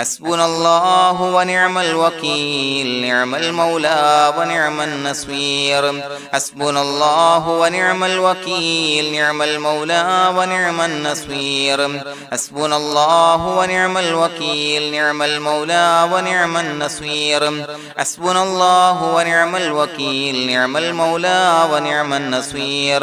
حسبنا الله ونعم الوكيل نعم المولى ونعم النصير حسبنا الله ونعم الوكيل نعم المولى ونعم النصير حسبنا الله ونعم الوكيل نعم المولى ونعم النصير حسبنا الله ونعم الوكيل نعم المولى ونعم النصير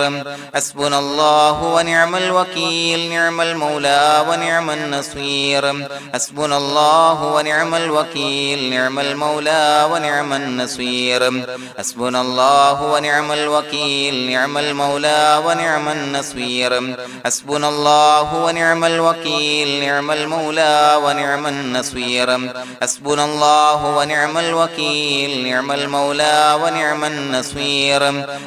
حسبنا الله ونعم الوكيل نعم المولى ونعم النصير حسبنا الله ونعم الوكيل نعم المولى ونعم النصير حسبنا الله ونعم الوكيل نعم المولى ونعم النصير حسبنا الله ونعم الوكيل نعم المولى ونعم النصير حسبنا الله ونعم الوكيل نعم المولى ونعم النصير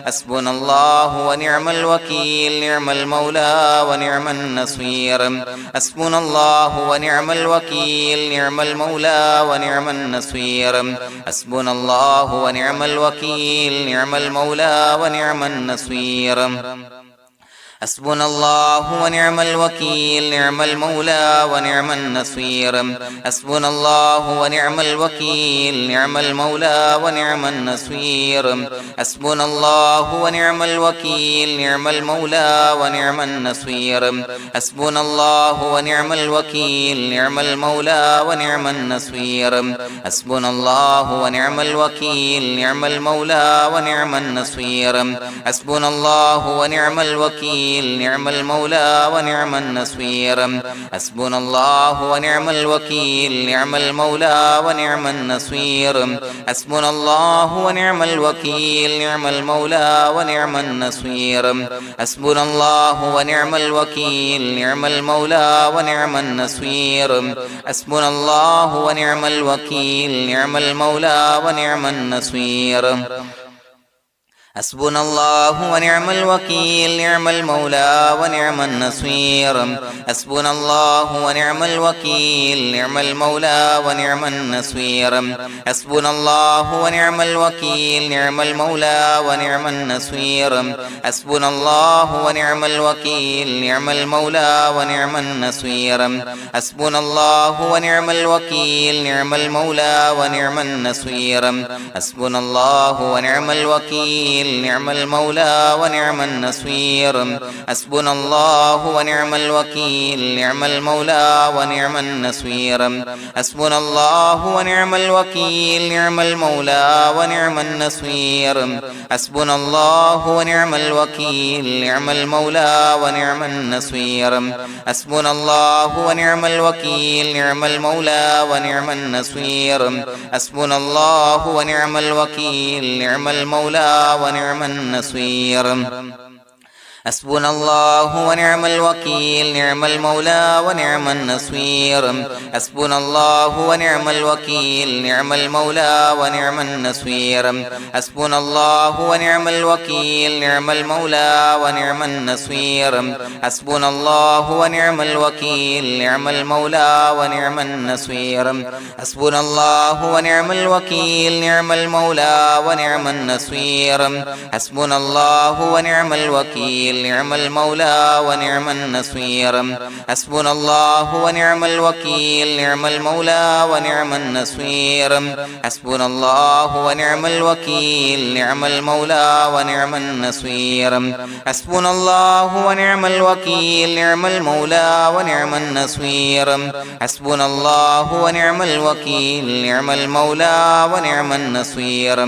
حسبنا الله ونعم الوكيل نعم المولى ونعم النصير حسبنا الله ونعم الوكيل نعم المولى ونعم النصير حسبنا الله ونعم الوكيل نعم المولى ونعم النصير حسبنا الله ونعم الوكيل نعم المولى ونعم النصير حسبنا الله ونعم الوكيل نعم المولى ونعم النصير حسبنا الله ونعم الوكيل نعم المولى ونعم النصير حسبنا الله ونعم الوكيل نعم المولى ونعم النصير حسبنا الله ونعم الوكيل نعم المولى ونعم النصير حسبنا الله ونعم الوكيل نعم المولى ونعم النصير حسبنا الله ونعم الوكيل نعم المولى ونعم النصير حسبنا الله ونعم الوكيل نعم المولى ونعم النصير حسبنا الله ونعم الوكيل نعم المولى ونعم النصير حسبنا الله ونعم الوكيل نعم المولى ونعم النصير حسبنا الله ونعم الوكيل نعم المولى ونعم النصير حسبنا الله ونعم الوكيل نعم المولى ونعم النصير حسبنا الله ونعم الوكيل نعم المولى ونعم النصير حسبنا الله ونعم الوكيل نعم المولى ونعم النصير حسبنا الله ونعم الوكيل نعم المولى ونعم النصير حسبنا الله ونعم الوكيل نعم المولى ونعم النصير حسبنا الله ونعم الوكيل نعم المولى ونعم النصير حسبنا الله ونعم الوكيل نعم المولى ونعم النصير حسبنا الله ونعم الوكيل نعم المولى ونعم النصير حسبنا الله ونعم الوكيل نعم المولى ونعم النصير حسبنا الله ونعم الوكيل نعم المولى ونعم النصير حسبنا الله ونعم الوكيل نعم المولى ونعم النصير حسبنا الله ونعم الوكيل نعم المولى ونعم النصير حسبنا الله ونعم الوكيل نعم المولى ونعم النصير حسبنا الله ونعم الوكيل نعم المولى ونعم النصير حسبنا الله ونعم الوكيل نعم المولى ونعم النصير حسبنا الله ونعم الوكيل نعم المولى ونعم النصير حسبنا الله ونعم الوكيل نعم المولى ونعم النصير حسبنا الله ونعم الوكيل نعم المولى ونعم النصير حسبنا الله ونعم الوكيل نعم المولى ونعم النصير حسبنا الله ونعم الوكيل نعم المولى ونعم النصير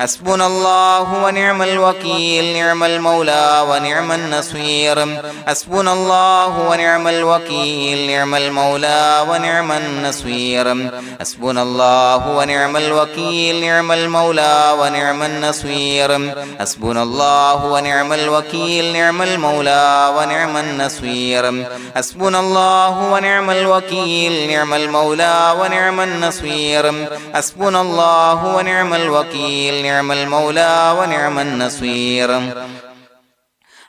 حسبنا الله ونعم الوكيل نعم المولى ونعم النصير حسبنا الله ونعم الوكيل نعم المولى ونعم النصير حسبنا الله ونعم الوكيل نعم المولى ونعم النصير حسبنا الله ونعم الوكيل نعم المولى ونعم النصير حسبنا الله ونعم الوكيل نعم المولى ونعم النصير حسبنا الله ونعم الوكيل نعم المولى ونعم النصير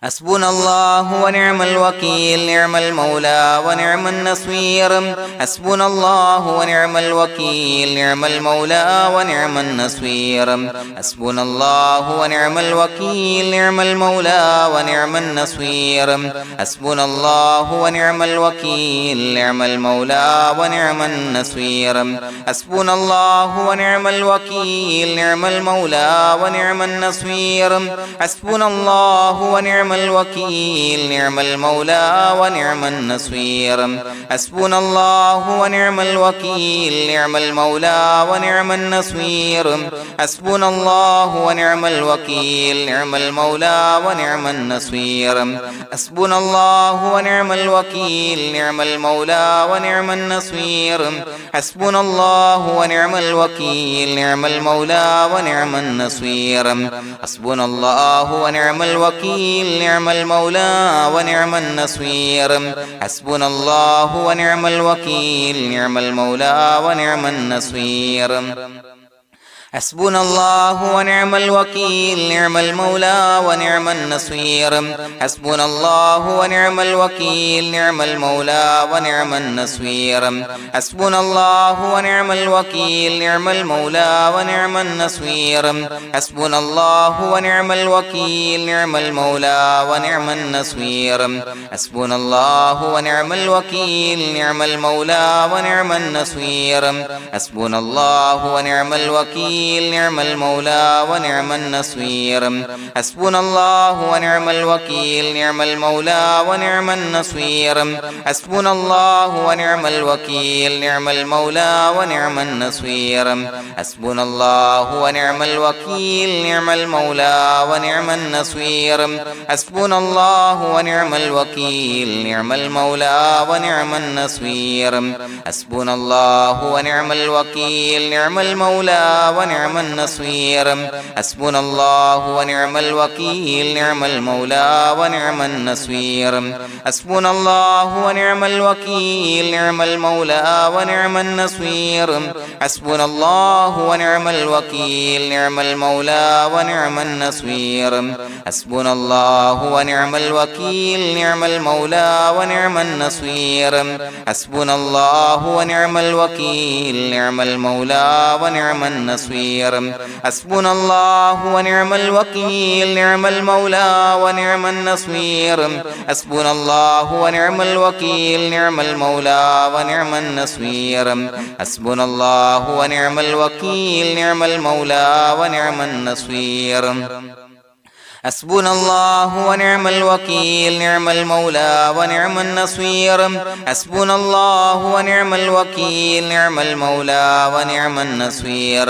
حسبنا الله ونعم الوكيل نعم المولى ونعم النصير حسبنا الله ونعم الوكيل نعم المولى ونعم النصير حسبنا الله ونعم الوكيل نعم المولى ونعم النصير حسبنا الله ونعم الوكيل نعم المولى ونعم النصير حسبنا الله ونعم الوكيل نعم المولى ونعم النصير حسبنا الله ونعم الوكيل نعم المولى ونعم النصير حسبنا الله ونعم الوكيل نعم المولى ونعم النصير حسبنا الله ونعم الوكيل نعم المولى ونعم النصير حسبنا الله ونعم الوكيل نعم المولى ونعم النصير حسبنا الله ونعم الوكيل نعم المولى ونعم النصير حسبنا الله ونعم الوكيل نعم المولى ونعم النصير حسبنا الله ونعم الوكيل نعم المولى ونعم النصير حسبنا الله ونعم الوكيل نعم المولى ونعم النصير حسبنا الله ونعم الوكيل نعم المولى ونعم النصير حسبنا الله ونعم الوكيل نعم المولى ونعم النصير حسبنا الله ونعم الوكيل نعم المولى ونعم النصير حسبنا الله ونعم الوكيل نعم المولى ونعم النصير حسبنا الله ونعم الوكيل نعم المولى ونعم النصير حسبنا الله ونعم الوكيل نعم المولى ونعم النصير حسبنا الله ونعم الوكيل نعم المولى ونعم النصير حسبنا الله ونعم الوكيل نعم المولى ونعم النصير حسبنا الله ونعم الوكيل نعم المولى ونعم النصير حسبنا الله ونعم الوكيل نعم المولى ونعم النصير حسبنا الله ونعم الوكيل نعم المولى ونعم النصير حسبنا الله ونعم الوكيل نعم المولى ونعم النصير حسبنا الله ونعم الوكيل نعم المولى ونعم النصير حسبنا الله ونعم الوكيل نعم المولى ونعم النصير حسبنا الله ونعم الوكيل نعم المولى ونعم النصير حسبنا الله ونعم الوكيل نعم المولى ونعم النصير حسبنا الله ونعم الوكيل نعم المولى ونعم النصير حسبنا الله ونعم الوكيل نعم المولى ونعم النصير حسبنا الله ونعم الوكيل نعم المولى ونعم النصير حسبنا الله ونعم الوكيل نعم المولى ونعم النصير حسبنا الله ونعم الوكيل نعم المولى ونعم النصير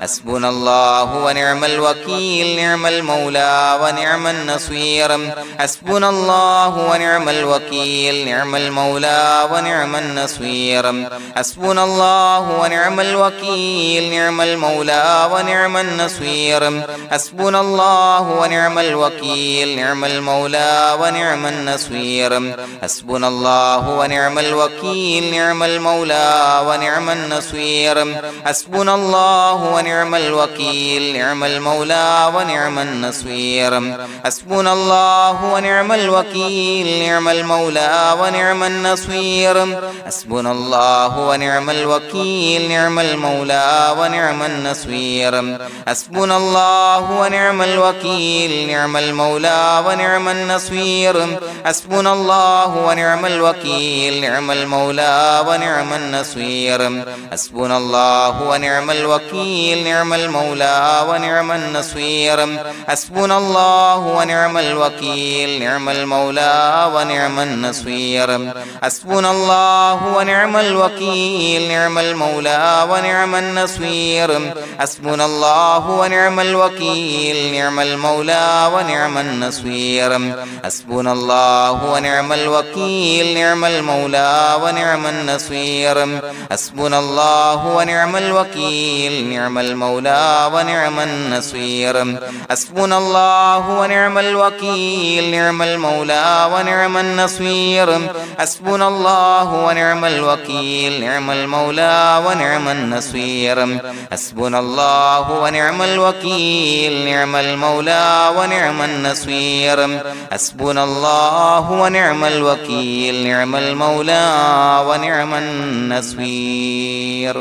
حسبنا الله ونعم الوكيل نعم المولى ونعم النصير حسبنا الله ونعم الوكيل نعم المولى ونعم النصير حسبنا الله ونعم الوكيل نعم المولى ونعم النصير حسبنا الله ونعم الوكيل نعم المولى ونعم النصير حسبنا الله ونعم الوكيل نعم المولى ونعم النصير حسبنا الله ونعم الوكيل نعم المولى ونعم النصير حسبنا الله ونعم الوكيل نعم المولى ونعم النصير حسبنا الله ونعم الوكيل نعم المولى ونعم النصير حسبنا الله ونعم الوكيل نعم المولى ونعم النصير حسبنا الله ونعم الوكيل نعم المولى ونعم النصير حسبنا الله ونعم الوكيل نعم المولى ونعم النصير حسبنا الله ونعم الوكيل نعم المولى ونعم النصير حسبنا الله ونعم الوكيل نعم المولى ونعم النصير حسبنا الله ونعم الوكيل نعم المولى ونعم النصير حسبنا الله ونعم الوكيل نعم المولى ونعم النصير حسبنا الله ونعم الوكيل نعم المولى ونعم النصير حسبنا الله ونعم الوكيل نعم المولى ونعم النصير حسبنا الله ونعم الوكيل نعم المولى ونعم النصير حسبنا الله ونعم الوكيل نعم المولى ونعم النصير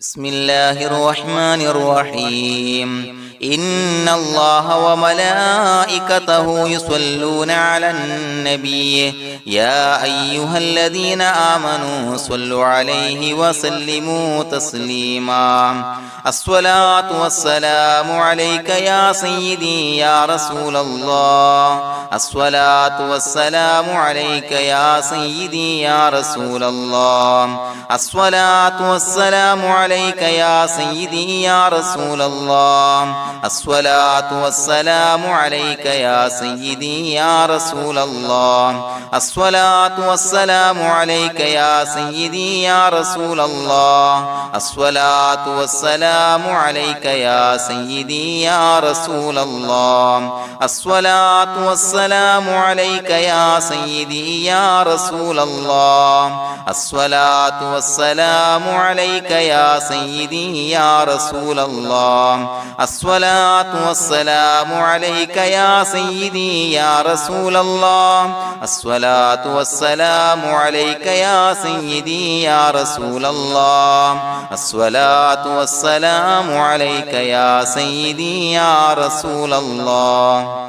بسم الله الرحمن الرحيم إن الله وملائكته يصلون على النبي يا أيها الذين آمنوا صلوا عليه وسلموا تسليما الصلاة والسلام عليك يا سيدي يا رسول الله الصلاة والسلام عليك يا سيدي يا رسول الله الصلاة والسلام عليك يا سيدي يا رسول الله الصلاة والسلام عليك يا سيدي يا رسول الله الصلاة والسلام عليك يا سيدي يا رسول الله الصلاة والسلام عليك يا سيدي يا رسول الله الصلاة والسلام عليك يا سيدي يا رسول الله الصلاة والسلام عليك يا سيدي يا رسول الله الصلاة والسلام عليك يا سيدي يا رسول الله الصلاة والسلام عليك يا سيدي يا رسول الله الصلاة والسلام عليك يا سيدي يا رسول الله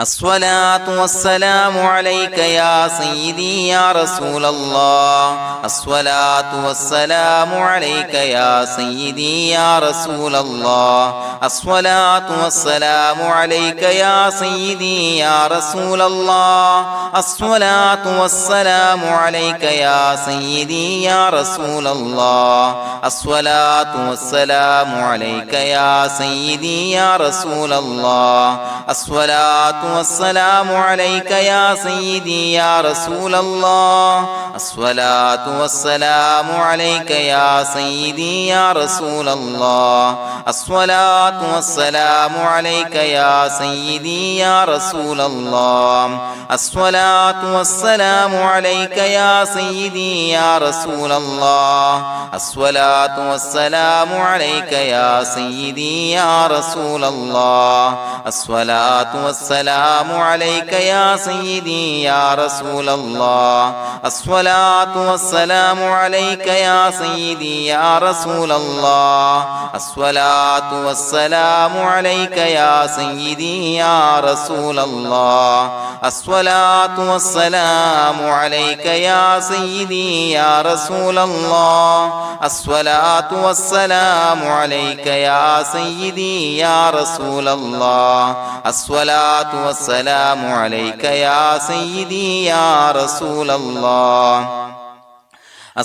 الصلاة والسلام عليك يا سيدي يا رسول الله الصلاة والسلام عليك يا سيدي يا رسول الله الصلاة والسلام عليك يا سيدي يا رسول الله الصلاة والسلام عليك يا سيدي يا رسول الله الصلاة والسلام عليك يا سيدي يا رسول الله الصلاة والسلام عليك يا سيدي يا رسول الله الصلاة والسلام عليك يا سيدي يا رسول الله الصلاة والسلام عليك يا سيدي يا رسول الله الصلاة والسلام عليك يا سيدي يا رسول الله الصلاة والسلام عليك يا سيدي يا رسول الله الصلاة والسلام عليك يا سيدي يا رسول الله الصلاة والسلام عليك يا سيدي يا رسول الله الصلاة والسلام عليك يا سيدي يا رسول الله الصلاة والسلام عليك يا سيدي يا رسول الله الصلاة والسلام عليك يا سيدي يا رسول الله الصلاة والسلام عليك يا سيدي يا رسول الله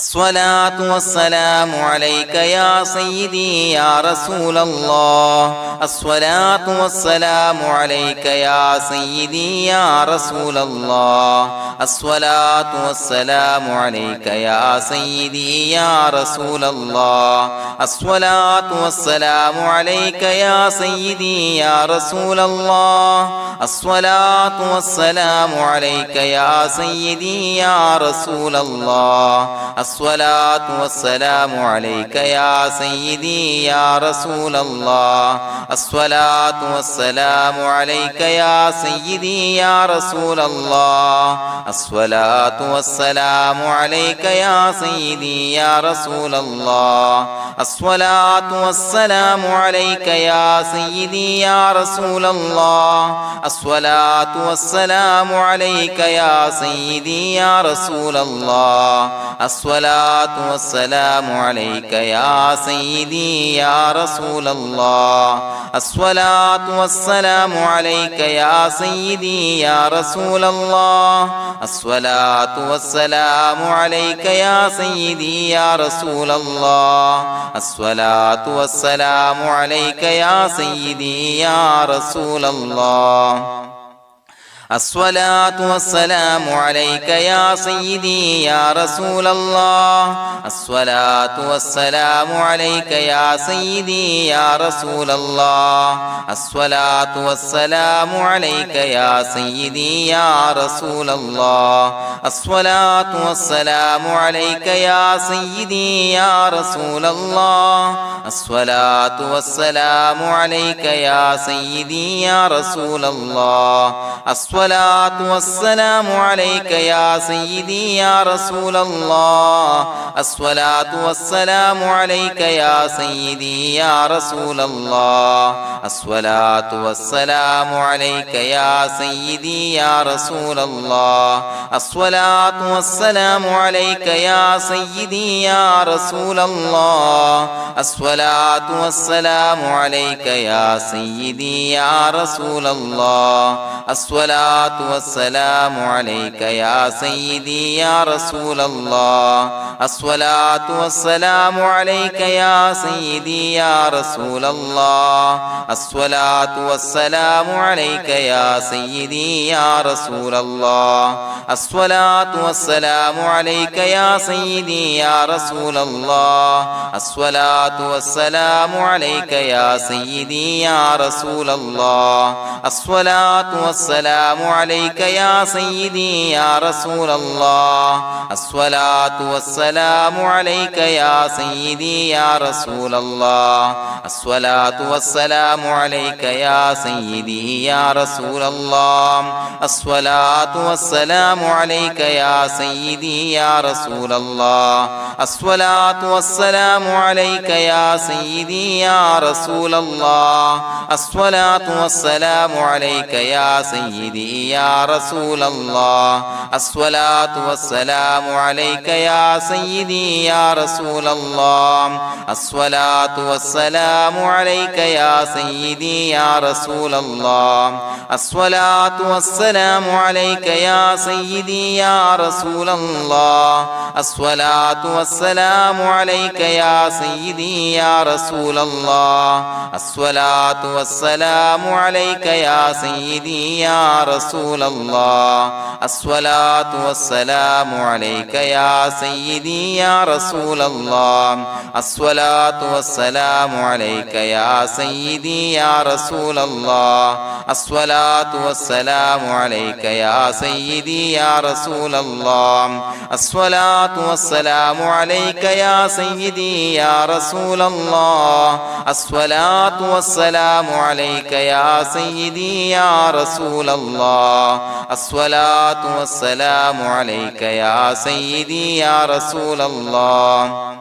الصلاة والسلام عليك يا سيدي يا رسول الله الصلاة والسلام عليك يا سيدي يا رسول الله الصلاة والسلام عليك يا سيدي يا رسول الله الصلاة والسلام عليك يا سيدي يا رسول الله الصلاة والسلام عليك يا سيدي يا رسول الله الصلاة والسلام عليك يا سيدي يا رسول الله الصلاة والسلام عليك يا سيدي يا رسول الله الصلاة والسلام عليك يا سيدي يا رسول الله الصلاة والسلام عليك يا سيدي يا رسول الله الصلاة والسلام عليك يا سيدي يا رسول الله الصلاة والسلام عليك يا سيدي يا رسول الله الصلاة والسلام عليك يا سيدي يا رسول الله الصلاة والسلام عليك يا سيدي يا رسول الله الصلاة والسلام عليك يا سيدي يا رسول الله الصلاة والسلام عليك يا سيدي يا رسول الله الصلاة والسلام عليك يا سيدي يا رسول الله الصلاة والسلام عليك يا سيدي يا رسول الله الصلاة والسلام عليك يا سيدي يا رسول الله الصلاة والسلام عليك يا سيدي يا رسول الله الصلاة والسلام عليك يا سيدي يا رسول الله الصلاة والسلام عليك يا سيدي يا رسول الله الصلاة والسلام عليك يا سيدي يا رسول الله الصلاة والسلام عليك يا سيدي يا رسول الله الصلاة والسلام عليك يا سيدي يا رسول الله الصلاة والسلام عليك يا سيدي يا رسول الله الصلاة والسلام عليك يا سيدي يا رسول الله الصلاة والسلام عليك يا سيدي يا رسول الله الصلاة والسلام عليك يا سيدي يا رسول الله الصلاة والسلام عليك يا سيدي يا رسول الله الصلاة والسلام عليك يا سيدي يا رسول الله الصلاة والسلام عليك يا سيدي يا رسول الله الصلاة والسلام عليك يا سيدي يا رسول الله الصلاة والسلام عليك يا سيدي يا رسول الله الصلاة والسلام عليك يا سيدي يا رسول الله الصلاة والسلام عليك يا سيدي يا رسول الله الصلاة والسلام عليك يا سيدي يا رسول الله الصلاة والسلام عليك يا سيدي يا رسول الله الصلاة والسلام عليك يا سيدي يا رسول الله الصلاة والسلام عليك يا سيدي يا رسول الله الصلاة والسلام عليك يا سيدي يا رسول الله الصلاة والسلام عليك يا سيدي يا رسول الله الصلاة والسلام عليك يا سيدي يا رسول الله الصلاة والسلام عليك يا سيدي يا رسول الله الصلاة والسلام عليك يا سيدي يا رسول الله الصلاة والسلام عليك يا سيدي يا رسول الله الصلاة والسلام عليك يا سيدي يا رسول الله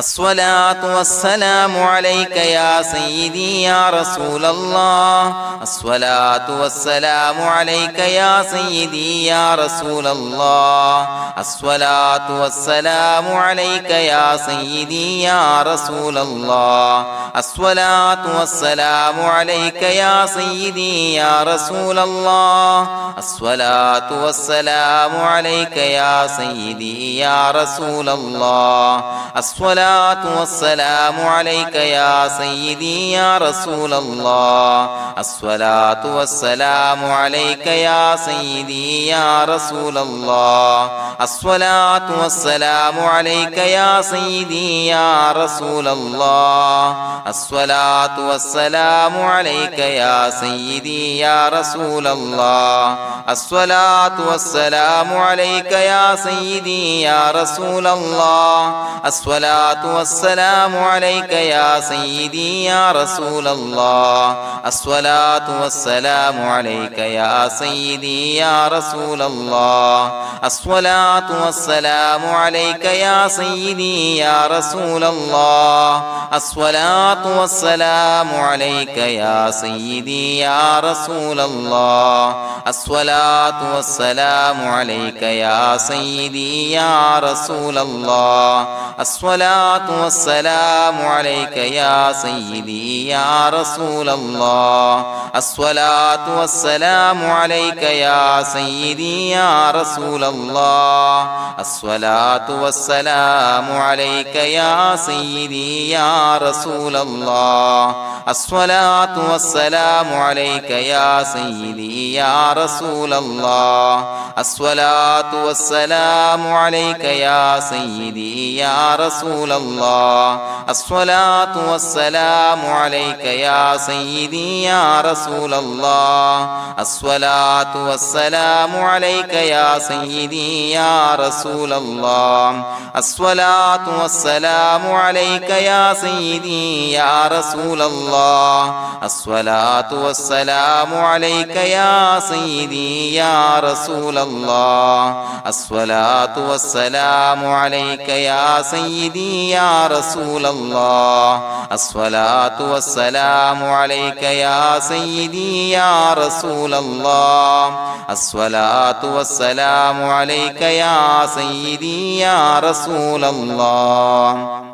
الصلاة والسلام عليك يا سيدي يا رسول الله الصلاة والسلام عليك يا سيدي يا رسول الله الصلاة والسلام عليك يا سيدي يا رسول الله الصلاة والسلام عليك يا سيدي يا رسول الله الصلاة والسلام عليك يا سيدي يا رسول الله الصلاة والسلام عليك يا سيدي يا رسول الله الصلاة والسلام عليك يا سيدي يا رسول الله الصلاة والسلام عليك يا سيدي يا رسول الله الصلاة والسلام عليك يا سيدي يا رسول الله الصلاة والسلام عليك يا سيدي يا رسول الله الصلاة والسلام عليك يا سيدي يا رسول الله الصلاة والسلام عليك يا سيدي يا رسول الله الصلاة والسلام عليك يا سيدي يا رسول الله الصلاة والسلام عليك يا سيدي يا رسول الله الصلاة والسلام عليك يا سيدي يا رسول الله الصلاة الصلاة والسلام عليك يا سيدي يا رسول الله الصلاة والسلام عليك يا سيدي يا رسول الله الصلاة والسلام عليك يا سيدي يا رسول الله الصلاة والسلام عليك يا سيدي يا رسول الله الصلاة والسلام عليك يا سيدي يا رسول الله الصلاة والسلام عليك يا سيدي يا رسول الله الصلاة والسلام عليك يا سيدي يا رسول الله الصلاة والسلام عليك يا سيدي يا رسول الله الصلاة والسلام عليك يا سيدي يا رسول الله الصلاة والسلام عليك يا سيدي يا رسول الله الصلاة والسلام عليك يا سيدي يا رسول الله الصلاة والسلام عليك يا سيدي يا رسول الله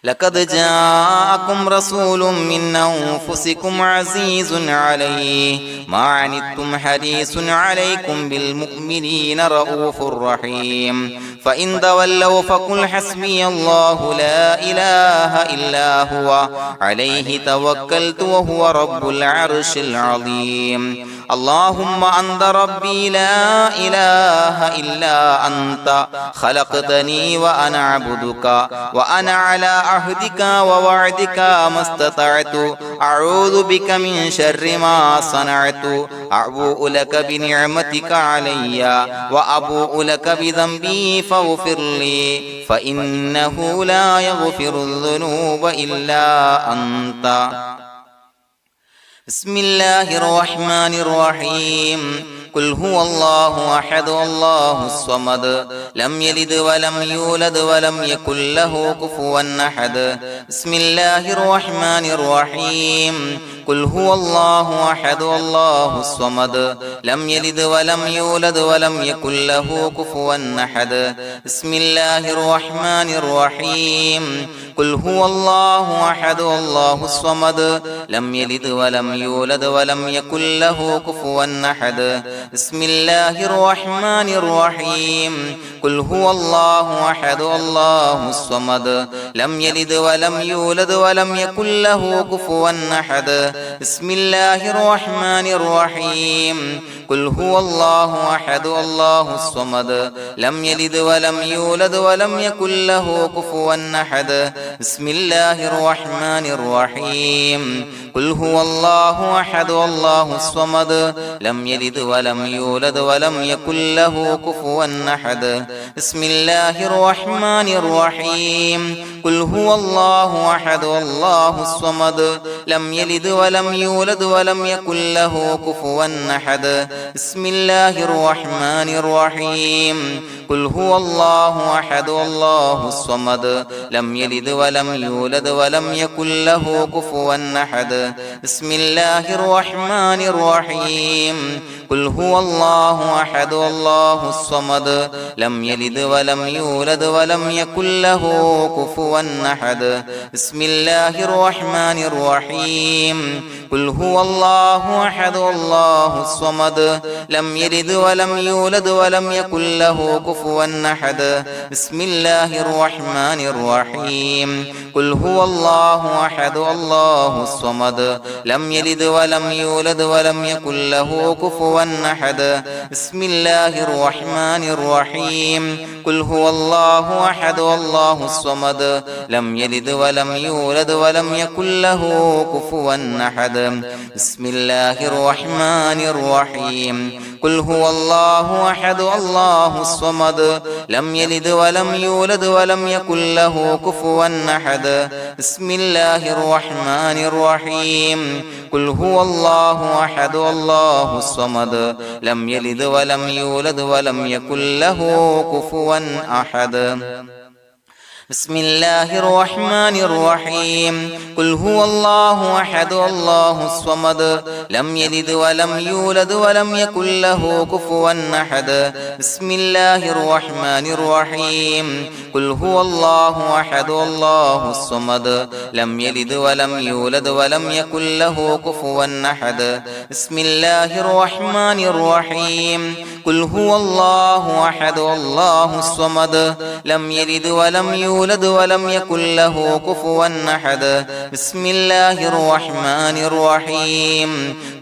لقد جاءكم رسول من أنفسكم عزيز عليه ما عنتم حريص عليكم بالمؤمنين رؤوف رحيم فإن تولوا فقل حسبي الله لا إله إلا هو عليه توكلت وهو رب العرش العظيم اللهم أنت ربي لا إله إلا أنت خلقتني وأنا عبدك وأنا على عهدك ووعدك ما استطعت أعوذ بك من شر ما صنعت أبوء لك بنعمتك علي وأبوء لك بذنبي فاغفر لي فإنه لا يغفر الذنوب إلا أنت بسم الله الرحمن الرحيم قل هو الله أحد الله الصمد لم يلد ولم يولد ولم يكن له كفوا أحد بسم الله الرحمن الرحيم قل هو الله أحد الله الصمد لم يلد ولم يولد ولم يكن له كفوا أحد بسم الله الرحمن الرحيم قل هو الله أحد الله الصمد لم يلد ولم يولد ولم يكن له كفوا أحد بسم الله الرحمن الرحيم قل هو الله أحد الله الصمد لم يلد ولم يولد ولم يكن له كفوا أحد بسم الله الرحمن الرحيم قل هو الله أحد الله الصمد لم يلد ولم يولد ولم يكن له كفوا أحد بسم الله الرحمن الرحيم قل هو الله أحد الله الصمد لم يلد ولم يولد ولم يكن له كفوا أحد بسم الله الرحمن الرحيم قل هو الله أحد الله الصمد لم يلد ولم يولد ولم يكن له كفوا أحد بسم الله الرحمن الرحيم قل هو الله أحد الله الصمد لم يلد ولم يولد ولم يكن له كفوا أحد بسم الله الرحمن الرحيم قل هو الله أحد الله الصمد لم يلد ولم يولد ولم يكن له كفوا أحد بسم الله الرحمن الرحيم قل هو الله أحد الله الصمد لم يلد ولم يولد ولم يكن له كفوا أحد بسم الله الرحمن الرحيم قل هو الله أحد الله الصمد لم يلد ولم يولد ولم يكن له كفوا أحد بسم الله الرحمن الرحيم قل هو الله أحد الله الصمد لم يلد ولم يولد ولم يكن له كفوا أحد بسم الله الرحمن الرحيم قل هو الله أحد الله الصمد لم يلد ولم يولد ولم يكن له كفوا أحد بسم الله الرحمن الرحيم قل هو الله أحد الله الصمد لم يلد ولم يولد ولم يكن له كفوا أحد بسم الله الرحمن الرحيم قل هو الله أحد الله الصمد لم يلد ولم يولد ولم يكن له كفوا أحد بسم الله الرحمن الرحيم قل هو الله أحد الله الصمد لم يلد ولم يولد ولم يكن له كفوا أحد بسم الله الرحمن الرحيم قل هو الله أحد الله الصمد لم يلد ولم يولد ولم يكن له كفوا أحد بسم الله الرحمن الرحيم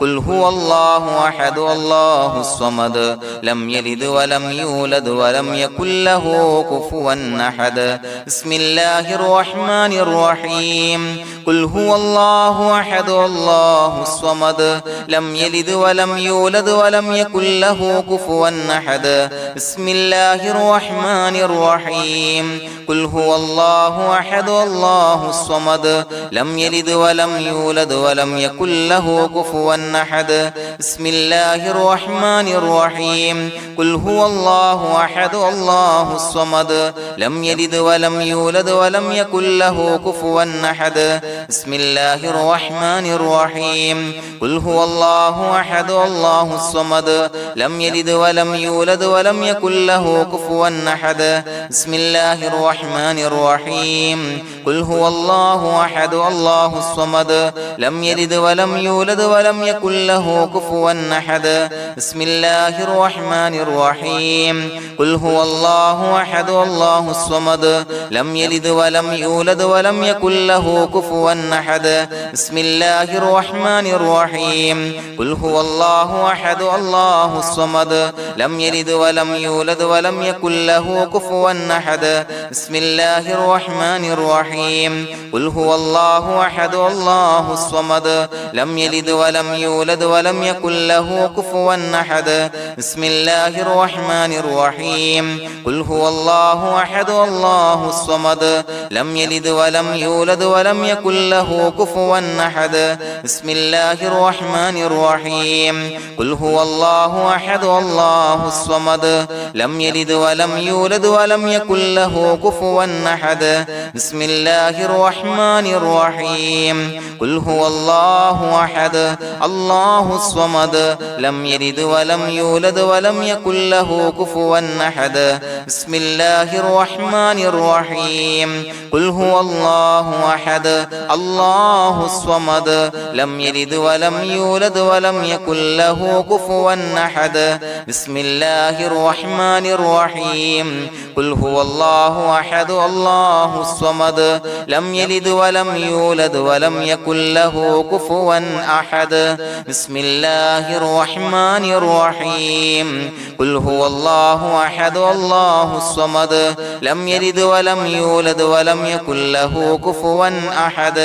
قل هو الله أحد الله الصمد لم يلد ولم يولد ولم يكن له كفوا أحد بسم الله الرحمن الرحيم قل هو الله أحد الله الصمد لم يلد ولم يولد ولم يكن له كفوا أحد بسم الله الرحمن الرحيم قل هو الله أحد الله الصمد لم يلد ولم يولد ولم يكن له كفوا أحد بسم الله الرحمن الرحيم قل هو الله أحد الله الصمد لم يلد ولم يولد ولم يكن له كفوا أحد بسم الله الرحمن الرحيم قل هو الله أحد الله الصمد لم يلد ولم يولد ولم يكن له كفوا أحد بسم الله الرحمن الرحيم قل هو الله أحد الله الصمد لم يلد ولم يولد ولم يكن له كفوا أحد بسم الله الرحمن الرحيم قل هو الله أحد الله الصمد لم يلد ولم يولد ولم يكن له كفوا أحد بسم الله الرحمن الرحيم قل هو الله أحد الله الصمد لم يلد ولم يولد ولم يكن له كفوا أحد بسم الله الرحمن الرحيم قل هو الله أحد الله الصمد لم يلد ولم يولد ولم يكن له كفوا أحد بسم الله الرحمن الرحيم قل هو الله أحد الله الصمد لم يلد ولم يولد ولم يكن له كفوا أحد بسم الله الرحمن الرحيم قل هو الله أحد الله الصمد لم يلد ولم يولد ولم يكن له كفوا أحد بسم الله الرحمن الرحيم قل هو الله أحد الله الصمد لم يلد ولم يولد ولم يكن له كفوا أحد بسم الله الرحمن الرحيم قل هو الله أحد الله الصمد لم يلد ولم يولد ولم يكن له كفوا أحد بسم الله الرحمن الرحيم قل هو الله أحد الله الصمد لم يلد ولم يولد ولم يكن له كفوا أحد بسم الله الرحمن الرحيم قل هو الله أحد الله الصمد لم يلد ولم يولد ولم يكن له كفوا أحد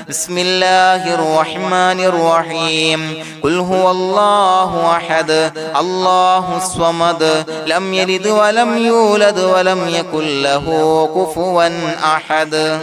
بسم الله الرحمن الرحيم قل هو الله أحد الله الصمد لم يلد ولم يولد ولم يكن له كفوا أحد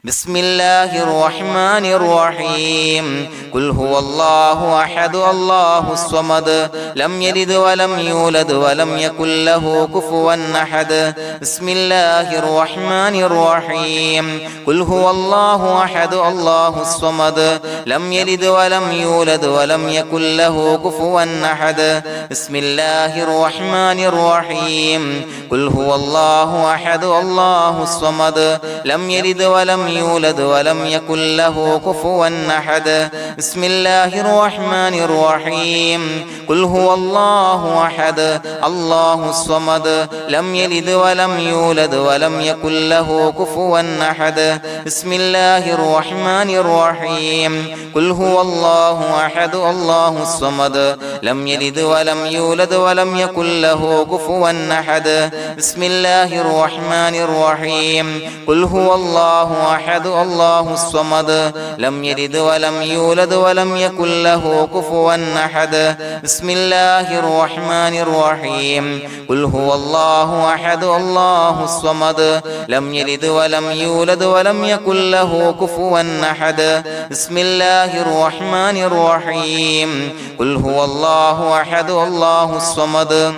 بسم الله الرحمن الرحيم قل هو الله أحد الله الصمد لم يلد ولم يولد ولم يكن له كفوا أحد بسم الله الرحمن الرحيم قل هو الله أحد الله الصمد لم يلد ولم يولد ولم يكن له كفوا أحد بسم الله الرحمن الرحيم قل هو الله أحد الله الصمد لم يلد ولم يولد ولم يكن له كفوا أحد بسم الله الرحمن الرحيم قل هو الله أحد الله الصمد لم يلد ولم يولد ولم يكن له كفوا أحد بسم الله الرحمن الرحيم قل هو الله أحد الله الصمد لم يلد ولم يولد ولم يكن له كفوا أحد بسم الله الرحمن الرحيم قل هو الله أحد الله الصمد لم يلد ولم يولد ولم يكن له كفوا أحد بسم الله الرحمن الرحيم قل هو الله أحد الله الصمد لم يلد ولم يولد ولم يكن له كفوا أحد بسم الله الرحمن الرحيم قل هو الله أحد الله الصمد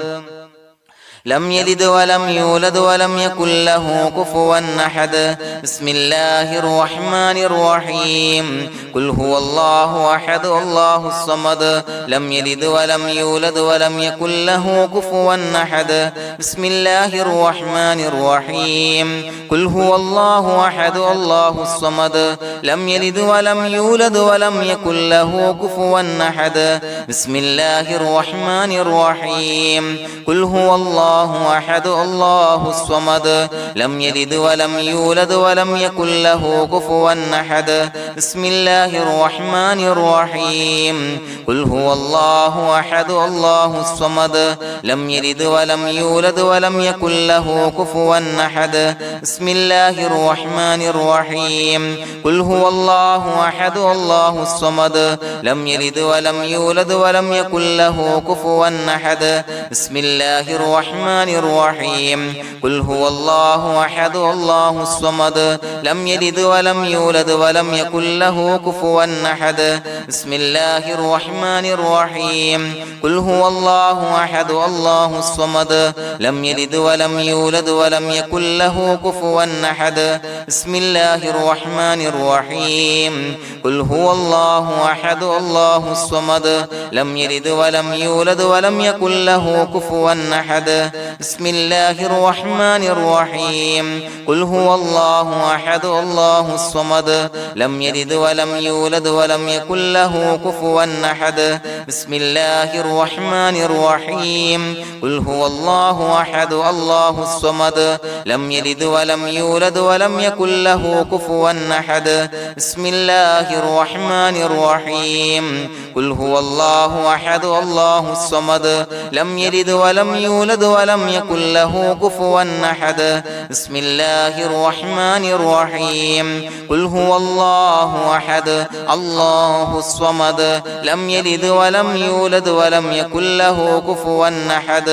لم يلد ولم يولد ولم يكن له كفوا أحد بسم الله الرحمن الرحيم قل هو الله أحد الله الصمد لم يلد ولم يولد ولم يكن له كفوا أحد بسم الله الرحمن الرحيم قل هو الله أحد الله الصمد لم يلد ولم يولد ولم يكن له كفوا أحد بسم الله الرحمن الرحيم قل هو الله أحد الله الصمد لم يلد ولم يولد ولم يكن له كفوا أحد بسم الله الرحمن الرحيم قل هو الله أحد الله الصمد لم يلد ولم يولد ولم يكن له كفوا أحد بسم الله الرحمن الرحيم قل هو الله أحد الله الصمد لم يلد ولم يولد ولم يكن له كفوا أحد بسم الله الرحمن الرحيم قل هو الله أحد الله الصمد لم يلد ولم يولد ولم يكن له كفوا أحد بسم الله الرحمن الرحيم قل هو الله أحد الله الصمد لم يلد ولم يولد ولم يكن له كفوا أحد بسم الله الرحمن الرحيم قل هو الله أحد الله الصمد لم يلد ولم يولد ولم يكن له كفوا أحد بسم الله الرحمن الرحيم قل هو الله أحد الله الصمد لم يلد ولم يولد ولم يكن له كفوا أحد بسم الله الرحمن الرحيم قل هو الله أحد الله الصمد لم يلد ولم يولد ولم يكن له كفوا أحد بسم الله الرحمن الرحيم قل هو الله أحد الله الصمد لم يلد ولم يولد ولم يكن له كفوا أحد بسم الله الرحمن الرحيم قل هو الله أحد الله الصمد لم يلد ولم يولد ولم يكن له كفوا أحد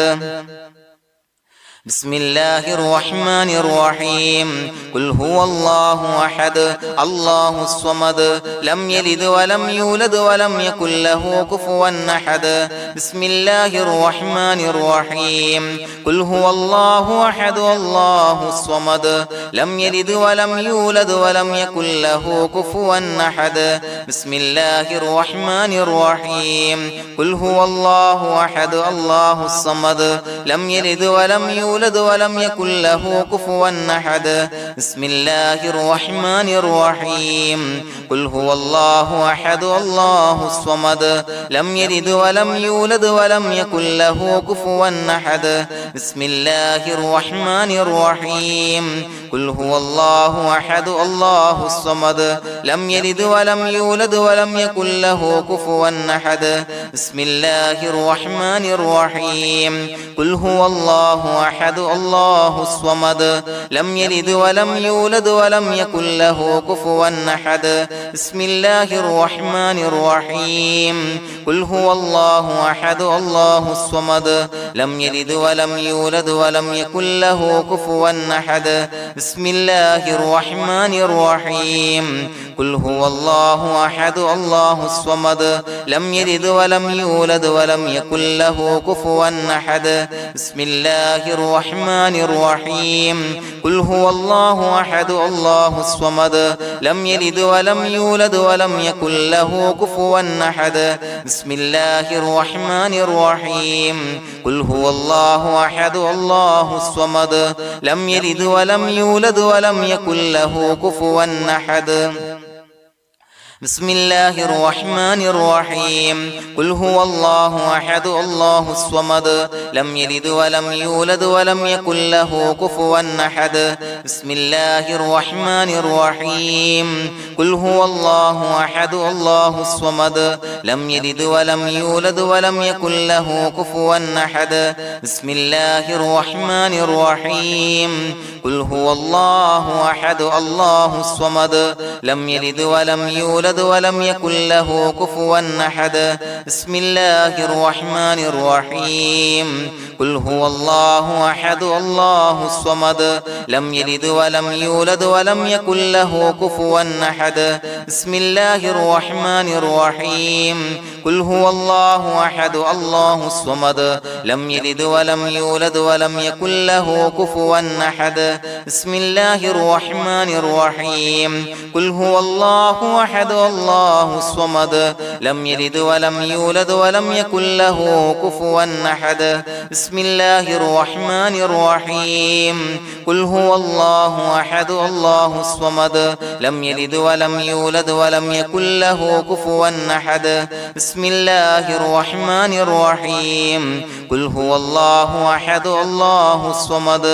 بسم الله الرحمن الرحيم قل هو الله أحد الله الصمد لم يلد ولم يولد ولم يكن له كفوا أحد بسم الله الرحمن الرحيم قل هو الله أحد الله الصمد لم يلد ولم يولد ولم يكن له كفوا أحد بسم الله الرحمن الرحيم قل هو الله أحد الله الصمد لم يلد ولم يولد ولم يكن له كفوا أحد بسم الله الرحمن الرحيم قل هو الله أحد الله الصمد لم يلد ولم يولد ولم يكن له كفوا أحد بسم الله الرحمن الرحيم قل هو الله أحد الله الصمد لم يلد ولم يولد ولم يكن له كفوا أحد بسم الله الرحمن الرحيم قل هو الله أحد الله الصمد لم يلد ولم يولد ولم يكن له كفوا أحد بسم الله الرحمن الرحيم قل هو الله أحد الله الصمد لم يلد ولم يولد ولم يكن له كفوا أحد بسم الله الرحمن الرحيم قل هو الله أحد الله الصمد لم يلد ولم يولد ولم يكن له كفوا أحد بسم الله الرحمن الرحيم قل هو الله أحد الله الصمد لم يلد ولم يولد ولم يكن له كفوا أحد بسم الله الرحمن الرحيم قل هو الله أحد الله الصمد لم يلد ولم يولد ولم يكن له كفوا أحد بسم الله الرحمن الرحيم قل هو الله أحد الله الصمد لم يلد ولم يولد ولم يكن له كفوا أحد بسم الله الرحمن الرحيم قل هو الله أحد الله الصمد لم يلد ولم يولد ولم يكن له كفوا أحد بسم الله الرحمن الرحيم قل هو الله أحد الله الصمد لم يلد ولم يولد يولد ولم يكن له كفوا أحد بسم الله الرحمن الرحيم قل هو الله أحد الله الصمد لم يلد ولم يولد ولم يكن له كفوا أحد بسم الله الرحمن الرحيم قل هو الله أحد الله الصمد لم يلد ولم يولد ولم يكن له كفوا أحد بسم الله الرحمن الرحيم قل هو الله أحد الله الصمد لم يلد ولم يولد ولم يكن له كفوا أحد بسم الله الرحمن الرحيم قل هو الله أحد الله الصمد لم يلد ولم يولد ولم يكن له كفوا أحد بسم الله الرحمن الرحيم قل هو الله أحد الله الصمد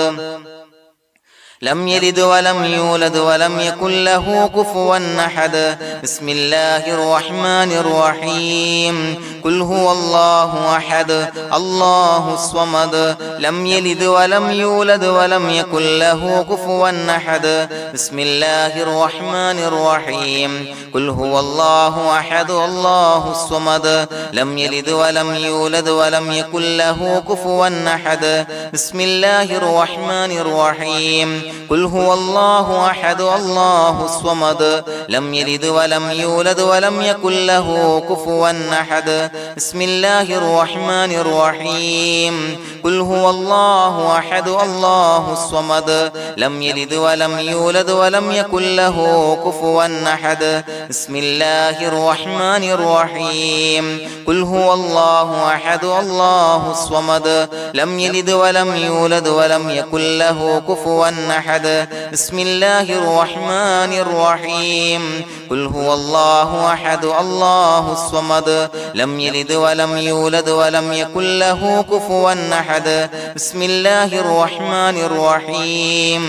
لم يلد ولم يولد ولم يكن له كفوا أحد بسم الله الرحمن الرحيم قل هو الله أحد الله الصمد لم يلد ولم يولد ولم يكن له كفوا أحد بسم الله الرحمن الرحيم قل هو الله أحد الله الصمد لم يلد ولم يولد ولم يكن له كفوا أحد بسم الله الرحمن الرحيم قل هو الله أحد الله الصمد لم يلد ولم يولد ولم يكن له كفوا أحد بسم الله الرحمن الرحيم قل هو الله أحد الله الصمد لم يلد ولم يولد ولم يكن له كفوا أحد بسم الله الرحمن الرحيم قل هو الله أحد الله الصمد لم يلد ولم يولد ولم يكن له كفوا أحد بسم الله الرحمن الرحيم قل هو الله أحد الله الصمد لم يلد ولم يولد ولم يكن له كفوا أحد بسم الله الرحمن الرحيم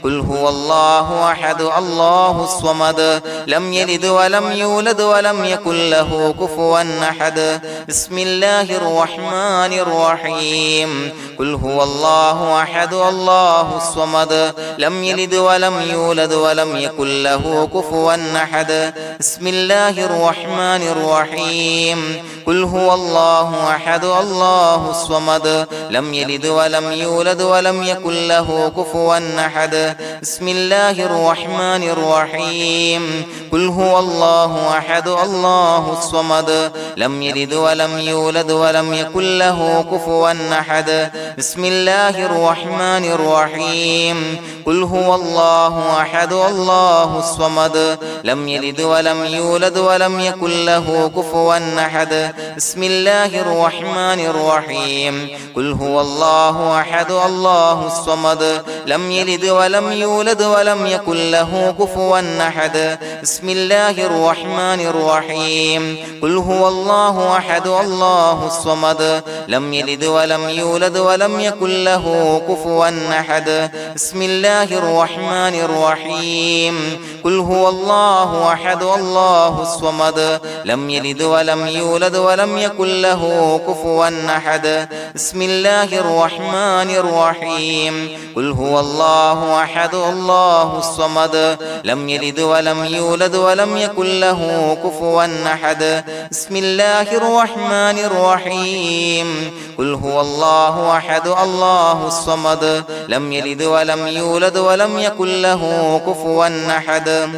قل هو الله أحد الله الصمد لم يلد ولم يولد ولم يكن له كفوا أحد بسم الله الرحمن الرحيم قل هو الله أحد الله الصمد لم يلد ولم يولد ولم يكن له كفوا أحد بسم الله الرحمن الرحيم قل هو الله أحد الله الصمد لم يلد ولم يولد ولم يكن له كفوا أحد بسم الله الرحمن الرحيم قل هو الله أحد الله الصمد لم يلد ولم يولد ولم يكن له كفوا أحد بسم الله الرحمن الرحيم قل هو الله أحد الله الصمد لم يلد ولم يولد ولم يكن له كفوا أحد بسم الله الرحمن الرحيم قل هو الله أحد الله الصمد لم يلد ولم يولد ولم يكن له كفوا أحد بسم الله الرحمن الرحيم قل هو الله أحد الله الصمد لم يلد ولم يولد ولم يكن له كفوا أحد بسم الله الرحمن الرحيم قل هو الله أحد الله الصمد لم يلد ولم يولد ولم يكن له كفوا أحد بسم الله الرحمن الرحيم قل هو الله أحد الله الصمد لم يلد ولم يولد ولم يكن له كفوا أحد بسم الله الرحمن الرحيم قل هو الله أحد الله الصمد لم يلد ولم يولد ولم يكن له كفوا أحد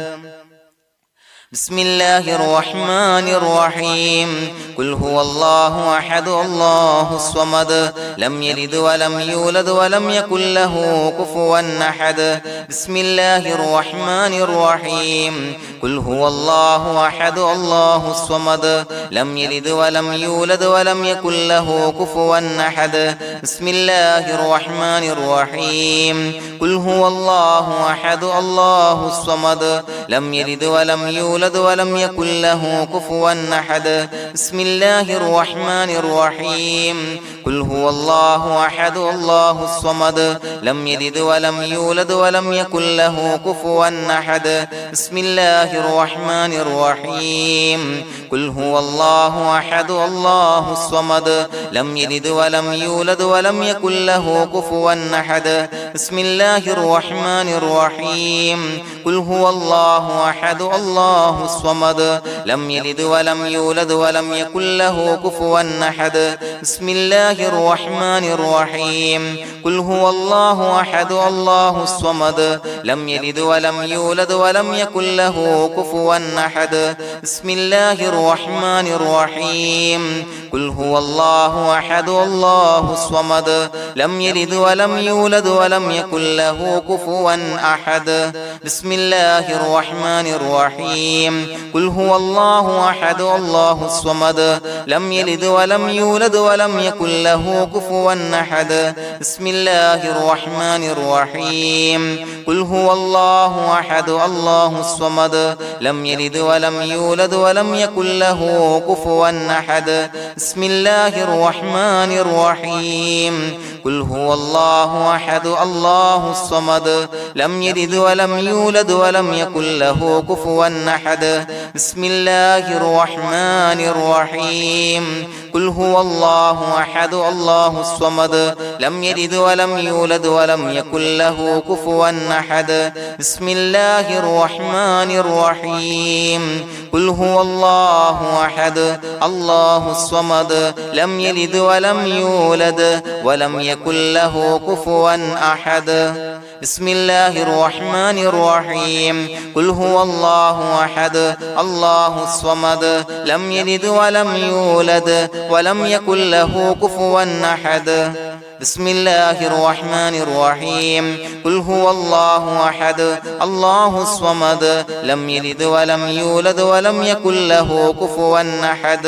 بسم الله الرحمن الرحيم قل هو الله أحد الله الصمد لم يلد ولم يولد ولم يكن له كفوا أحد بسم الله الرحمن الرحيم قل هو الله أحد الله الصمد لم يلد ولم يولد ولم يكن له كفوا أحد بسم الله الرحمن الرحيم قل هو الله أحد الله الصمد لم يلد ولم يولد ولم يكن له كفوا أحد بسم الله الرحمن الرحيم قل هو الله أحد الله الصمد لم يلد ولم يولد ولم يكن له كفوا أحد بسم الله الرحمن الرحيم قل هو الله أحد الله الصمد لم يلد ولم يولد ولم يكن له كفوا أحد بسم الله الرحمن الرحيم قل هو الله الله أحد الله الصمد لم يلد ولم يولد ولم يكن له كفوا أحد بسم الله الرحمن الرحيم قل هو الله أحد الله الصمد لم يلد ولم يولد ولم يكن له كفوا أحد بسم الله الرحمن الرحيم قل هو الله أحد الله الصمد لم يلد ولم يولد ولم يكن له كفوا أحد بسم الله الرحمن الرحيم قل هو الله أحد الله الصمد لم يلد ولم يولد ولم يكن له كفوا أحد بسم الله الرحمن الرحيم قل هو الله أحد الله الصمد لم يلد ولم يولد ولم يكن له كفوا أحد بسم الله الرحمن الرحيم قل هو الله أحد الله الصمد لم يلد ولم يولد ولم يكن له كفوا أحد بسم الله الرحمن الرحيم قل هو الله أحد الله الصمد لم يلد ولم يولد ولم يكن له كفوا أحد بسم الله الرحمن الرحيم قل هو الله أحد الله الصمد لم يلد ولم يولد ولم يكن له كفوا أحد بسم الله الرحمن الرحيم قل هو الله أحد الله الصمد لم يلد ولم يولد ولم يكن له كفوا أحد بسم الله الرحمن الرحيم قل هو الله أحد الله الصمد لم يلد ولم يولد ولم يكن له كفوا أحد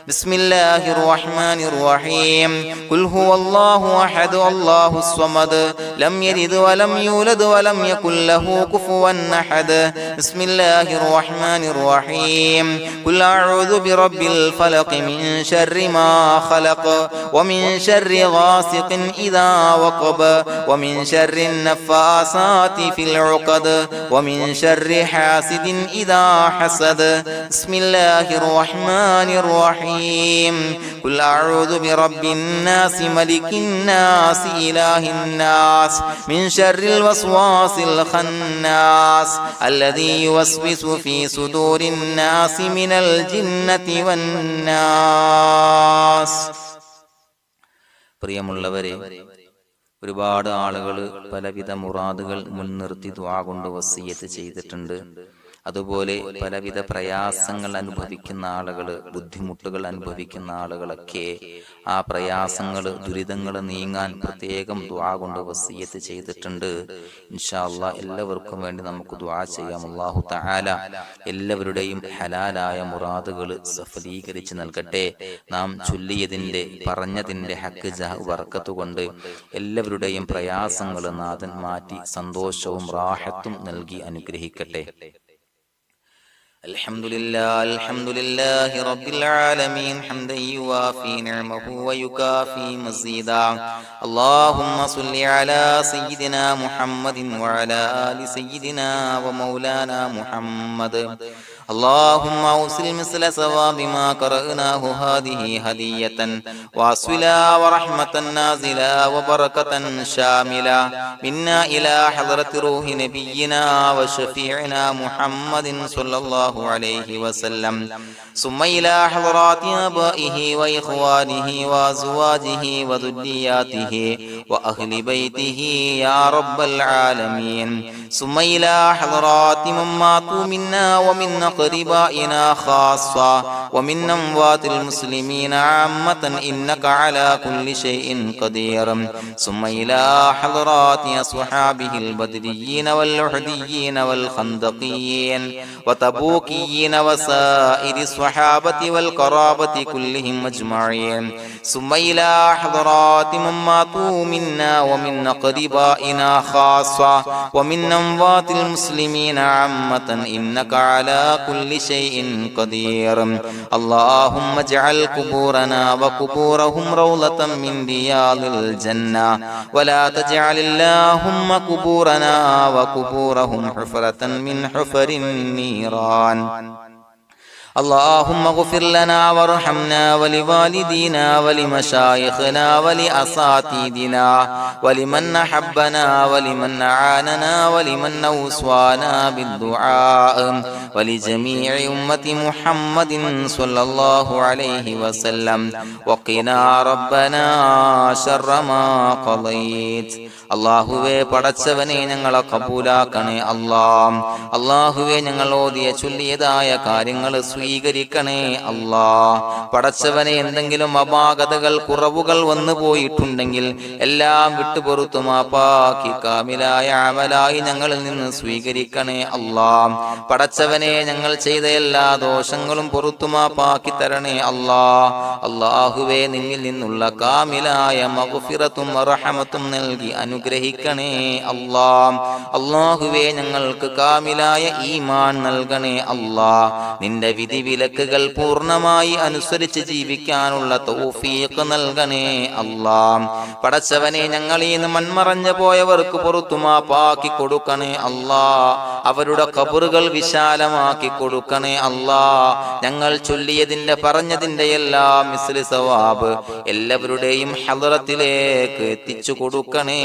بسم الله الرحمن الرحيم قل هو الله أحد الله الصمد لم يلد ولم يولد ولم يكن له كفوا أحد بسم الله الرحمن الرحيم قل أعوذ برب الفلق من شر ما خلق ومن شر غاسق إذا وقب ومن شر النفاثات في العقد ومن شر حاسد إذا حسد بسم الله الرحمن الرحيم قل أعوذ برب الناس ملك الناس إله الناس من شر الوسواس الخناس الذي يوسوس في صدور الناس من الجنة والناس. പ്രിയമുള്ളവരെ, ഒരുപാട് ആളുകൾ പലവിധ മുറാദുകൾ മുൻനിർത്തി ദുആ കൊണ്ട് വസിയ്യത്ത് ചെയ്തിട്ടുണ്ട്. അതുപോലെ പലവിധ പ്രയാസങ്ങൾ അനുഭവിക്കുന്ന ആളുകൾ, ബുദ്ധിമുട്ടുകൾ അനുഭവിക്കുന്ന ആളുകളൊക്കെ ആ പ്രയാസങ്ങൾ, ദുരിതങ്ങൾ നീങ്ങാൻ പ്രത്യേകം ദുആ കൊണ്ട് വസിയ്യത്ത് ചെയ്തിട്ടുണ്ട്. ഇൻഷാ അല്ലാഹ് എല്ലാവർക്കും വേണ്ടി നമുക്ക് ദുആ ചെയ്യാം. അല്ലാഹു തആല എല്ലാവരുടെയും ഹലാലായ മുറാദുകൾ സഫലീകരിച്ച് നൽകട്ടെ. നാം ചൊല്ലിയതിന്റെ, പറഞ്ഞതിന്റെ ഹക്ക് ജാഹ് ബർക്കത്ത് കൊണ്ട് എല്ലാവരുടെയും പ്രയാസങ്ങൾ നാഥൻ മാറ്റി സന്തോഷവും റാഹത്തും നൽകി അനുഗ്രഹിക്കട്ടെ. الحمد لله رب العالمين حمدا يوافي نعمه ويكافي مزيدا. اللهم صل على سيدنا محمد وعلى آل سيدنا ومولانا محمد. اللهم أوصل مثل ثواب ما قرأناه هذه هدية واصلا ورحمة نازلا وبركة شاملة منا إلى حضرة روح نبينا وشفيعنا محمد صلى الله عليه وسلم، ثم إلى حضرات آبائه وإخوانه وأزواجه وذرياته وأهل بيته يا رب العالمين، ثم إلى حضرات من ماتوا منا ومن أقربائنا خاصة ومن أموات المسلمين عامة إنك على كل شيء قدير، ثم إلى حضرات أصحابه البدريين والأحديين والخندقيين وتبوكيين وسائر الصحابة والقرابة كلهم أجمعين، ثم إلى حضرات من ماتوا منا ومن أقربائنا خاصة ومن أموات المسلمين عامة إنك على كل شيء قدير. اللهم اجعل قبورنا وقبورهم روضة من رياض الجنة، ولا تجعل اللهم قبورنا وقبورهم حفرة من حفر النيران. اللهم اغفر لنا وارحمنا ولوالدينا ولمشايخنا ولأساتذتنا ولمن أحبنا ولمن أعاننا ولمن أوصانا بالدعاء ولجميع أمة محمد صلى الله عليه وسلم وقنا ربنا شر ما قضيت. അള്ളാഹുവേ പടച്ചവനെ ഞങ്ങളെ കബൂലാക്കണേ അല്ലാഹ്. അള്ളാഹുവേ ഞങ്ങൾ ഓതിയ ചൊല്ലിയതായ കാര്യങ്ങൾ സ്വീകരിക്കണേ അല്ലാഹ്. പടച്ചവനെ എന്തെങ്കിലും അപാകതകൾ കുറവുകൾ വന്നു പോയിട്ടുണ്ടെങ്കിൽ എല്ലാം വിട്ടുപൊറുത്തു മാപ്പാക്കി കാമിലായ അമലായി ഞങ്ങളിൽ നിന്ന് സ്വീകരിക്കണേ അല്ലാഹ്. പടച്ചവനെ ഞങ്ങൾ ചെയ്ത എല്ലാ ദോഷങ്ങളും പൊറുത്തു മാപ്പാക്കി തരണേ അല്ലാഹ്. അള്ളാഹുവേ നിന്നിൽ നിന്നുള്ള കാമിലായ മഗ്ഫിറത്തും റഹമത്തും നൽകി അനുഗ്രഹിക്കണേ അല്ലാഹ്. അല്ലാഹുവേ ഞങ്ങൾക്ക് കാമിലായ ഈമാൻ നൽകണേ അല്ലാഹ്. നിന്റെ വിധി വിലക്കുകൾ പൂർണ്ണമായി അനുസരിച്ച് ജീവിക്കാനുള്ള തൗഫീഖ് നൽകണേ അല്ലാഹ്. പടച്ചവനെ ഞങ്ങളിൽ നിന്ന് മൺമറഞ്ഞു പോയവർക്ക് പുറത്തു മാപ്പാക്കി കൊടുക്കണേ അല്ലാഹ്. അവരുടെ ഖബറുകൾ വിശാലമാക്കി കൊടുക്കണേ അല്ലാഹ്. ഞങ്ങൾ ചൊല്ലിയതിന്റെ പറഞ്ഞതിന്റെ എല്ലാം മിസ്ലി സവാബ് എല്ലാവരുടെയും ഹളറത്തിലേക്ക് എത്തിച്ചു കൊടുക്കണേ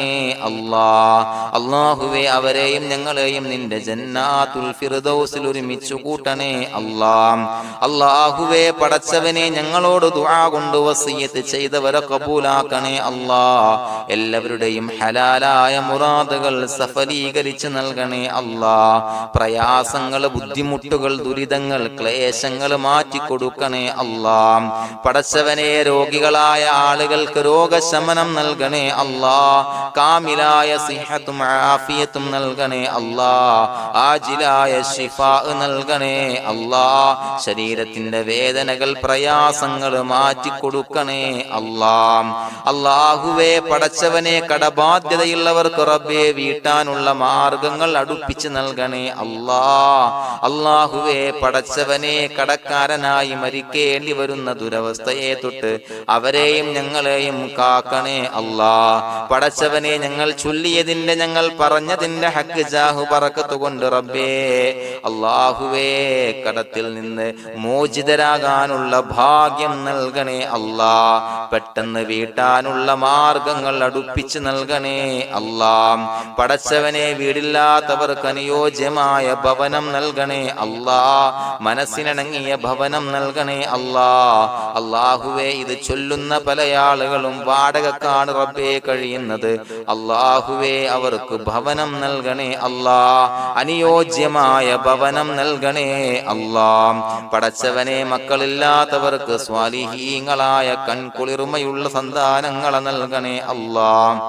അല്ലാഹ്. അല്ലാഹുവേ അവരെയും ഞങ്ങളെയും നിന്റെ ജന്നാത്തുൽ ഫിർദൗസിൽ ഒരുമിച്ചു കൂട്ടണേ അല്ലാഹ്. അല്ലാഹുവേ പടച്ചവനെ ഞങ്ങളോട് ദുആ കൊണ്ട് വസിയത്ത് ചെയ്തവരെ കബൂലാക്കണേ അല്ലാഹ്. എല്ലാവരുടെയും ഹലാലായ മുറാദുകൾ സഫലീകരിച്ച് നൽകണേ അല്ലാഹ്. പ്രയാസങ്ങൾ, ബുദ്ധിമുട്ടുകൾ, ദുരിതങ്ങൾ, ക്ലേശങ്ങൾ മാറ്റിക്കൊടുക്കണേ അല്ലാഹ്. പടച്ചവനെ രോഗികളായ ആളുകൾക്ക് രോഗശമനം നൽകണേ അല്ലാഹ്. കാമിലായ സിഹത്തും ആഫിയത്തും നൽകണേ അല്ലാഹ്. ആജിലായ ശിഫാ നൽകണേ അല്ലാഹ്. ശരീരത്തിന്റെ വേദനകൾ, പ്രയാസങ്ങൾ മാറ്റിക്കൊടുക്കണേ അല്ലാഹ്. അല്ലാഹുവേ പടച്ചവനെ കടബാധ്യതയുള്ളവർക്ക് റബ്ബേ വീട്ടാനുള്ള മാർഗങ്ങൾ അടുപ്പിച്ച് നൽകണേ അല്ലാഹ്. അല്ലാഹുവേ പടച്ചവനെ കടക്കാരനായി മരിക്കേണ്ടി വരുന്ന ദുരവസ്ഥയെ തൊട്ട് അവരെയും ഞങ്ങളെയും കാക്കണേ അല്ലാഹ്. പടച്ചവനെ ഞങ്ങൾ ചൊല്ലിയതിന്റെ, ഞങ്ങൾ പറഞ്ഞതിന്റെ ഹക്ക് ജാഹു ബറക്കത്ത് കൊണ്ട് റബ്ബേ അല്ലാഹുവേ കടത്തിൽ നിന്ന് മോചിതരാകാനുള്ള ഭാഗ്യം നൽകണേ അല്ലാഹ്. പെട്ടെന്ന് വീട്ടാനുള്ള മാർഗങ്ങൾ അടുപ്പിച്ച് നൽകണേ അല്ലാഹ്. പടച്ചവനെ വീടില്ലാത്തവർക്ക് അനുയോജ്യമായ ഭവനം നൽകണേ അല്ലാഹ്. മനസ്സിനിണങ്ങിയ ഭവനം നൽകണേ അല്ലാഹ്. അല്ലാഹുവേ ഇത് ചൊല്ലുന്ന പല ആളുകളും വാടകക്കാണ് റബ്ബേ കഴിയുന്നത്. അല്ലാഹുവേ അവർക്ക് ഭവനം നൽകണേ അല്ലാഹ്. അനുയോജ്യമായ ഭവനം നൽകണേ അല്ലാഹ്. പടച്ചവനെ മക്കളില്ലാത്തവർക്ക് സ്വാലിഹീങ്ങളായ കൺകുളിർമയുള്ള സന്താനങ്ങളെ നൽകണേ അല്ലാഹ്.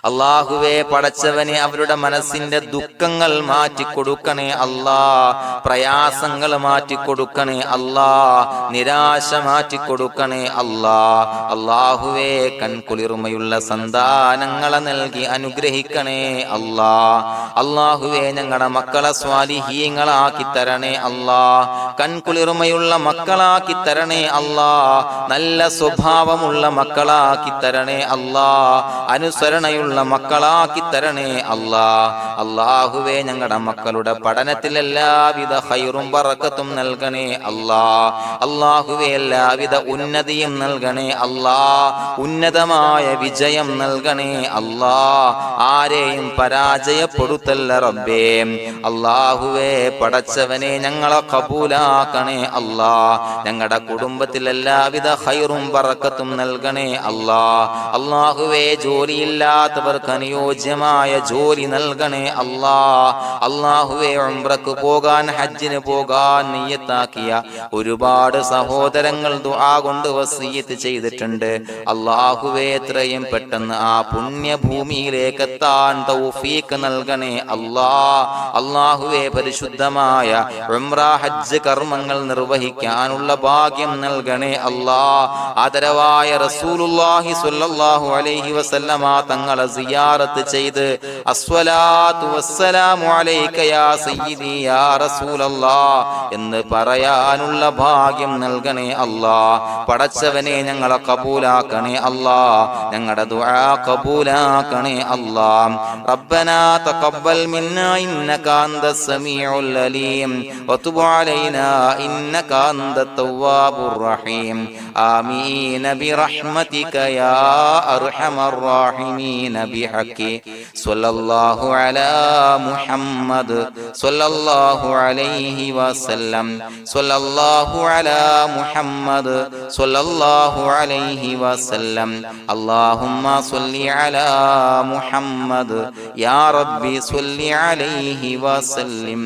അല്ലാഹുവേ പടച്ചവനെ അവരുടെ മനസ്സിന്റെ ദുഃഖങ്ങൾ മാറ്റിക്കൊടുക്കണേ അല്ലാഹ്. പ്രയാസങ്ങൾ മാറ്റിക്കൊടുക്കണേ അല്ലാഹ്. നിരാശ മാറ്റിക്കൊടുക്കണേ അല്ലാഹ്. അല്ലാഹുവേ കൺകുളിർമയുള്ള സന്താനങ്ങളെ നൽകി അനുഗ്രഹിക്കണേ അല്ലാഹ്. അല്ലാഹുവേ ഞങ്ങളുടെ മക്കളെ സ്വാലിഹീങ്ങളാക്കി തരണേ അല്ലാഹ്. കൺകുളിർമയുള്ള മക്കളാക്കി തരണേ അല്ലാഹ്. നല്ല സ്വഭാവമുള്ള മക്കളാക്കി തരണേ അല്ലാഹ്. അനുസരണയുള്ള മക്കളാക്കി തരണേ അല്ലാഹ്. അല്ലാഹുവേ ഞങ്ങളുടെ മക്കളുടെ പഠനത്തിൽ എല്ലാവിധ ഖൈറും ബറക്കത്തും നൽകണേ അല്ലാഹ്. അല്ലാഹുവേ എല്ലാവിധ ഉന്നതിയും നൽകണേ അല്ലാഹ്. ഉന്നതമായ വിജയം നൽകണേ അല്ലാഹ്. ആരെയും പരാജയപ്പെടുത്തല്ല റബ്ബേ. അല്ലാഹുവേ പടച്ചവനെ ഞങ്ങളെ കബൂലാക്കണേ അല്ലാഹ്. ഞങ്ങളുടെ കുടുംബത്തിൽ എല്ലാവിധ ഖൈറും ബറക്കത്തും നൽകണേ അല്ലാഹ്. അല്ലാഹുവേ ജോലിയില്ലാത്ത അനുയോജ്യമായ ജോലി നൽകണേ അല്ലാഹ്. അല്ലാഹുവേ ഉംറക്ക് പോകാൻ, ഹജ്ജിന് പോകാൻ നിയ്യത്താക്കിയ ഒരുപാട് സഹോദരങ്ങൾ ദുആ കൊണ്ട് വസിയത്ത് ചെയ്തിട്ടുണ്ട്. അല്ലാഹുവേ എത്രയും പെട്ടെന്ന് ആ പുണ്യഭൂമിയിലേക്ക് എത്താൻ തൗഫീഖ് നൽകണേ അല്ലാഹ്. അല്ലാഹുവേ പരിശുദ്ധമായ ഉംറ ഹജ്ജ് കർമ്മങ്ങൾ നിർവഹിക്കാനുള്ള ഭാഗ്യം നൽകണേ അല്ലാഹ്. ആദരവായ റസൂലുള്ളാഹി സ്വല്ലല്ലാഹു അലൈഹി വസല്ലമ തങ്ങളെ സിയാറത്ത് ചെയ്ത് അസ്സലാത്തു വസ്സലാമു അലൈക യാ സയ്യിദി യാ റസൂലല്ലാഹ് എന്ന് പറയാനുള്ള ഭാഗ്യം നൽകണേ അല്ലാഹ്. പടച്ചവനെ ഞങ്ങളെ കബൂലാക്കണേ അല്ലാഹ്, ഞങ്ങളുടെ ദുആ കബൂലാക്കണേ അല്ലാഹ്. റബ്ബനാ തഖബ്ബൽ മിന്നാ ഇന്നക അന്തസ് സമീഉൽ അലീം വതുബ് അലൈനാ ഇന്നക അന്തത് തവ്വാബുർ റഹീം. ആമീൻ ബിറഹ്മതിക യാ അർഹമർ റഹീമീൻ ബിഹഖി സ്വല്ലല്ലാഹു അലാ മുഹമ്മദ് സ്വല്ലല്ലാഹു അലൈഹി വസല്ലം സ്വല്ലല്ലാഹു അലാ മുഹമ്മദ് സ്വല്ലല്ലാഹു അലൈഹി വസല്ലം. അല്ലാഹുമ്മ സ്വല്ലി അലാ മുഹമ്മദ് യാ റബ്ബി സ്വല്ലി അലൈഹി വസല്ലം.